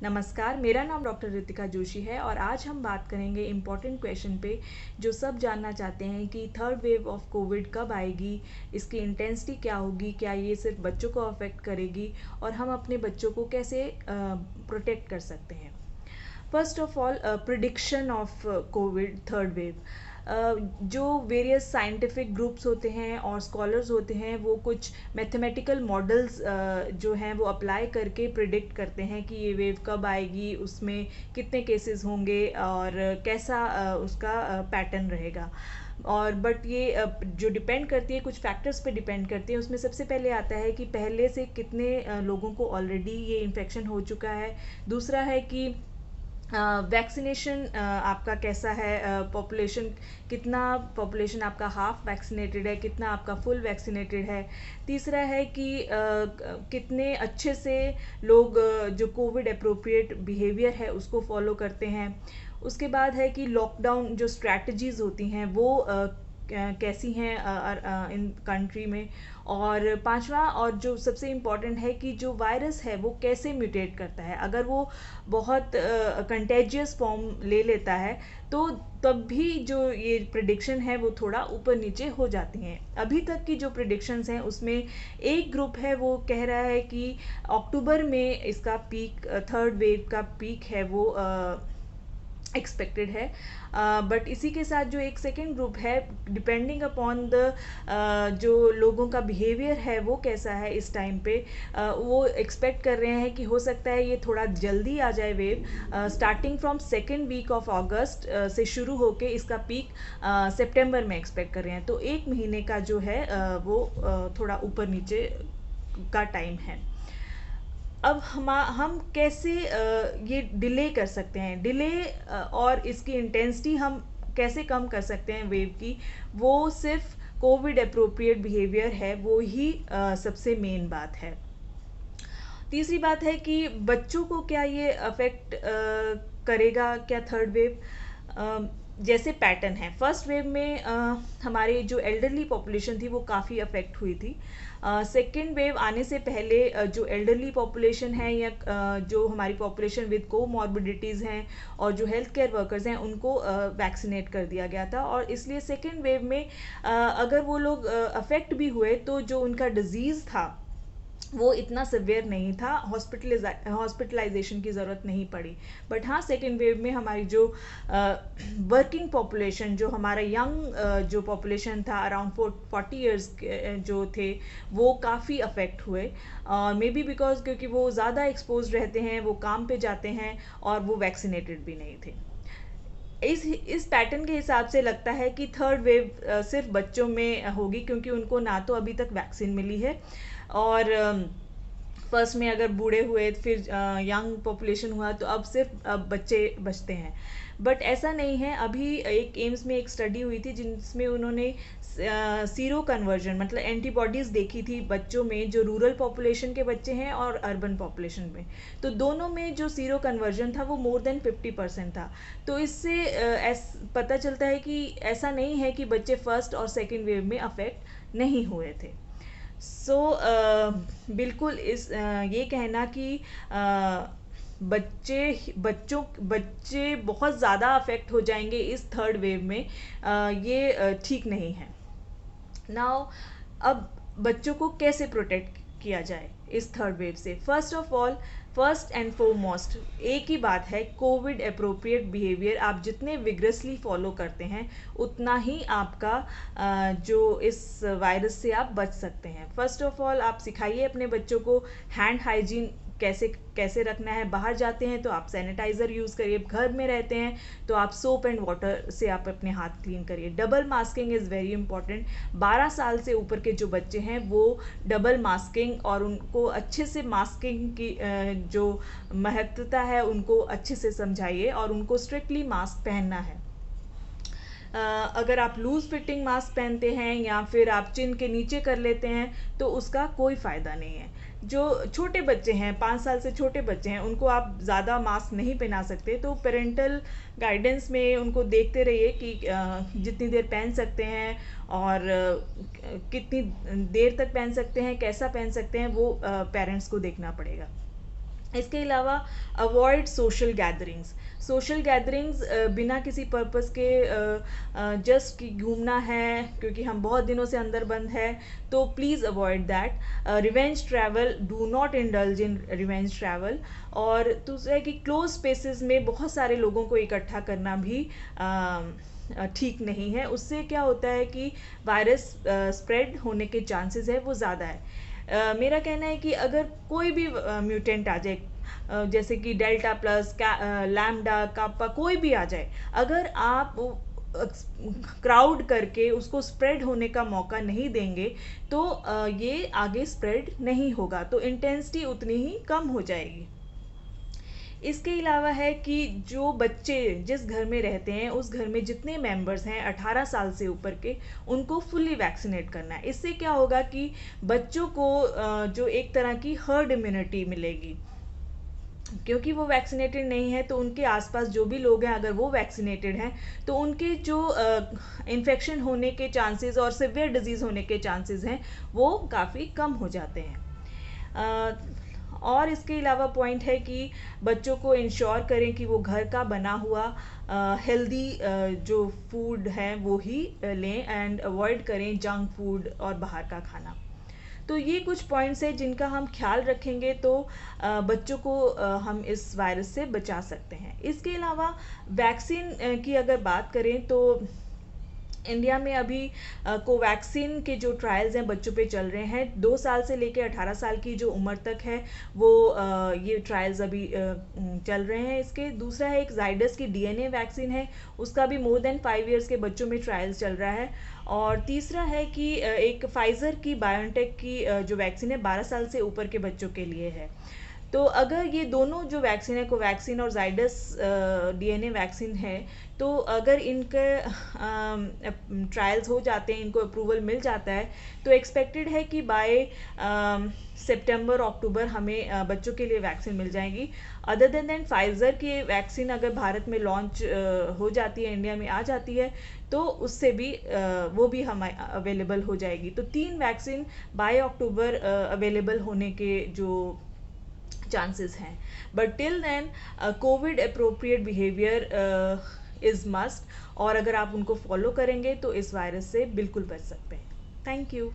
नमस्कार, मेरा नाम डॉक्टर रितिका जोशी है और आज हम बात करेंगे इम्पॉर्टेंट क्वेश्चन पे जो सब जानना चाहते हैं कि थर्ड वेव ऑफ कोविड कब आएगी, इसकी इंटेंसिटी क्या होगी, क्या ये सिर्फ बच्चों को अफेक्ट करेगी और हम अपने बच्चों को कैसे प्रोटेक्ट कर सकते हैं। First of all, prediction of Covid third wave. जो वेरियस साइंटिफिक ग्रुप्स होते हैं और स्कॉलर्स होते हैं वो कुछ मैथमेटिकल मॉडल्स जो हैं वो अप्लाई करके प्रिडिक्ट करते हैं कि ये वेव कब आएगी, उसमें कितने केसेस होंगे और कैसा उसका पैटर्न रहेगा। और बट ये जो डिपेंड करती है कुछ फैक्टर्स पे डिपेंड करती है। उसमें सबसे पहले आता है कि पहले से कितने लोगों को ऑलरेडी ये इन्फेक्शन हो चुका है। दूसरा है कि वैक्सीनेशन आपका कैसा है, पॉपुलेशन कितना, पॉपुलेशन आपका हाफ वैक्सीनेटेड है, कितना आपका फुल वैक्सीनेटेड है। तीसरा है कि कितने अच्छे से लोग जो कोविड अप्रोप्रिएट बिहेवियर है उसको फॉलो करते हैं। उसके बाद है कि लॉकडाउन जो स्ट्रैटेजीज होती हैं वो कैसी हैं इन कंट्री में। और पांचवा और जो सबसे इम्पॉर्टेंट है कि जो वायरस है वो कैसे म्यूटेट करता है। अगर वो बहुत कंटेजियस फॉर्म ले लेता है तो तब भी जो ये प्रिडिक्शन है वो थोड़ा ऊपर नीचे हो जाती हैं। अभी तक की जो प्रिडिक्शंस हैं उसमें एक ग्रुप है वो कह रहा है कि अक्टूबर में इसका पीक, थर्ड वेव का पीक है वो एक्सपेक्टेड है। बट इसी के साथ जो एक सेकेंड ग्रुप है, डिपेंडिंग अपॉन द जो लोगों का बिहेवियर है वो कैसा है इस टाइम पे, वो एक्सपेक्ट कर रहे हैं कि हो सकता है ये थोड़ा जल्दी आ जाए wave. Starting from second week of August से शुरू होके इसका पीक सितंबर में एक्सपेक्ट कर रहे हैं। तो एक महीने का जो है वो थोड़ा ऊपर नीचे का टाइम है। अब हम कैसे ये डिले कर सकते हैं, डिले और इसकी इंटेंसिटी हम कैसे कम कर सकते हैं वेव की, वो सिर्फ कोविड अप्रोप्रिएट बिहेवियर है, वो ही सबसे मेन बात है। तीसरी बात है कि बच्चों को क्या ये अफेक्ट करेगा क्या थर्ड वेव। जैसे पैटर्न है, फर्स्ट वेव में हमारे जो एल्डरली पॉपुलेशन थी वो काफ़ी अफेक्ट हुई थी। सेकेंड वेव आने से पहले जो एल्डरली पॉपुलेशन है या जो हमारी पॉपुलेशन विद कोमॉर्बिडिटीज़ हैं और जो हेल्थ केयर वर्कर्स हैं उनको वैक्सीनेट कर दिया गया था। और इसलिए सेकेंड वेव में अगर वो लोग अफेक्ट भी हुए तो जो उनका डिजीज़ था वो इतना सिवियर नहीं था, हॉस्पिटलाइजेशन की ज़रूरत नहीं पड़ी। बट हाँ, सेकेंड वेव में हमारी जो वर्किंग पॉपुलेशन, जो हमारा यंग जो पॉपुलेशन था अराउंड 40 ईयर्स जो थे, वो काफ़ी अफेक्ट हुए। मे बी बिकॉज क्योंकि वो ज़्यादा एक्सपोज रहते हैं, वो काम पे जाते हैं और वो वैक्सीनेटेड भी नहीं थे। इस पैटर्न के हिसाब से लगता है कि थर्ड वेव सिर्फ बच्चों में होगी, क्योंकि उनको ना तो अभी तक वैक्सीन मिली है और फर्स्ट में अगर बूढ़े हुए फिर यंग पॉपुलेशन हुआ तो अब सिर्फ बच्चे बचते हैं। बट ऐसा नहीं है। अभी एक एम्स में एक स्टडी हुई थी जिसमें उन्होंने सीरो कन्वर्जन मतलब एंटीबॉडीज़ देखी थी बच्चों में, जो रूरल पॉपुलेशन के बच्चे हैं और अर्बन पॉपुलेशन में। तो दोनों में जो सीरो कन्वर्जन था वो मोर देन 50% था। तो इससे पता चलता है कि ऐसा नहीं है कि बच्चे फर्स्ट और सेकेंड वेव में अफेक्ट नहीं हुए थे। बिल्कुल ये कहना कि बच्चे बहुत ज़्यादा अफेक्ट हो जाएंगे इस थर्ड वेव में, ये ठीक नहीं है। नाउ, अब बच्चों को कैसे प्रोटेक्ट किया जाए इस थर्ड वेव से। First of all, first and foremost एक ही बात है, कोविड अप्रोप्रिएट बिहेवियर आप जितने विग्रसली फॉलो करते हैं उतना ही आपका जो इस वायरस से आप बच सकते हैं। फर्स्ट ऑफ ऑल, आप सिखाइए अपने बच्चों को हैंड हाइजीन कैसे कैसे रखना है। बाहर जाते हैं तो आप सैनिटाइज़र यूज़ करिए, घर में रहते हैं तो आप सोप एंड वाटर से आप अपने हाथ क्लीन करिए। Double masking is very important. 12 साल से ऊपर के जो बच्चे हैं वो डबल मास्किंग और उनको अच्छे से मास्किंग की जो महत्वता है उनको अच्छे से समझाइए और उनको स्ट्रिक्टली मास्क पहनना है। अगर आप लूज़ फिटिंग मास्क पहनते हैं या फिर आप चिन के नीचे कर लेते हैं तो उसका कोई फ़ायदा नहीं है। जो छोटे बच्चे हैं, 5 साल से छोटे बच्चे हैं, उनको आप ज़्यादा मास्क नहीं पहना सकते। तो पेरेंटल गाइडेंस में उनको देखते रहिए कि जितनी देर पहन सकते हैं और कितनी देर तक पहन सकते हैं, कैसा पहन सकते हैं, वो पेरेंट्स को देखना पड़ेगा। इसके अलावा avoid social gatherings. Social gatherings बिना किसी पर्पस के जस्ट कि घूमना है क्योंकि हम बहुत दिनों से अंदर बंद है, तो please avoid that. Revenge travel, do not indulge in revenge travel. और दूसरा है कि क्लोज स्पेसेस में बहुत सारे लोगों को इकट्ठा करना भी ठीक नहीं है। उससे क्या होता है कि वायरस स्प्रेड होने के चांसेस है वो ज़्यादा है। मेरा कहना है कि अगर कोई भी म्यूटेंट आ जाए, जैसे कि डेल्टा प्लस, लैम्डा, कापा, कोई भी आ जाए, अगर आप क्राउड करके उसको स्प्रेड होने का मौका नहीं देंगे तो ये आगे स्प्रेड नहीं होगा, तो इंटेंसिटी उतनी ही कम हो जाएगी। इसके अलावा है कि जो बच्चे जिस घर में रहते हैं उस घर में जितने मेंबर्स हैं 18 साल से ऊपर के, उनको फुल्ली वैक्सीनेट करना है। इससे क्या होगा कि बच्चों को जो एक तरह की हर्ड इम्यूनिटी मिलेगी, क्योंकि वो वैक्सीनेटेड नहीं है तो उनके आसपास जो भी लोग हैं अगर वो वैक्सीनेटेड हैं तो उनके जो इन्फेक्शन होने के चांसेस और सिवियर डिजीज़ होने के चांसेस हैं वो काफ़ी कम हो जाते हैं। और इसके अलावा पॉइंट है कि बच्चों को इंश्योर करें कि वो घर का बना हुआ हेल्दी जो फूड है वो ही लें, एंड अवॉइड करें जंक फूड और बाहर का खाना। तो ये कुछ पॉइंट्स हैं जिनका हम ख्याल रखेंगे तो बच्चों को हम इस वायरस से बचा सकते हैं। इसके अलावा वैक्सीन की अगर बात करें तो इंडिया में अभी कोवैक्सीन के जो ट्रायल्स हैं बच्चों पे चल रहे हैं। 2 साल से लेकर 18 साल की जो उम्र तक है वो ये ट्रायल्स अभी चल रहे हैं इसके। दूसरा है एक जाइडस की डीएनए वैक्सीन है, उसका भी मोर देन 5 इयर्स के बच्चों में ट्रायल्स चल रहा है। और तीसरा है कि एक फाइज़र की बायोनटेक की जो वैक्सीन है 12 साल से ऊपर के बच्चों के लिए है। तो अगर ये दोनों जो वैक्सीन है, कोवैक्सीन और जाइडस डीएनए वैक्सीन है, तो अगर इनके ट्रायल्स हो जाते हैं, इनको अप्रूवल मिल जाता है, तो एक्सपेक्टेड है कि बाय सितंबर अक्टूबर हमें बच्चों के लिए वैक्सीन मिल जाएगी। अदर देन फाइज़र की वैक्सीन अगर भारत में लॉन्च हो जाती है, इंडिया में आ जाती है, तो उससे भी वो भी हमें अवेलेबल हो जाएगी। तो 3 वैक्सीन बाय अक्टूबर अवेलेबल होने के जो चांसेस हैं। But till then COVID appropriate behaviour is must, और अगर आप उनको फॉलो करेंगे तो इस वायरस से बिल्कुल बच सकते हैं। Thank you.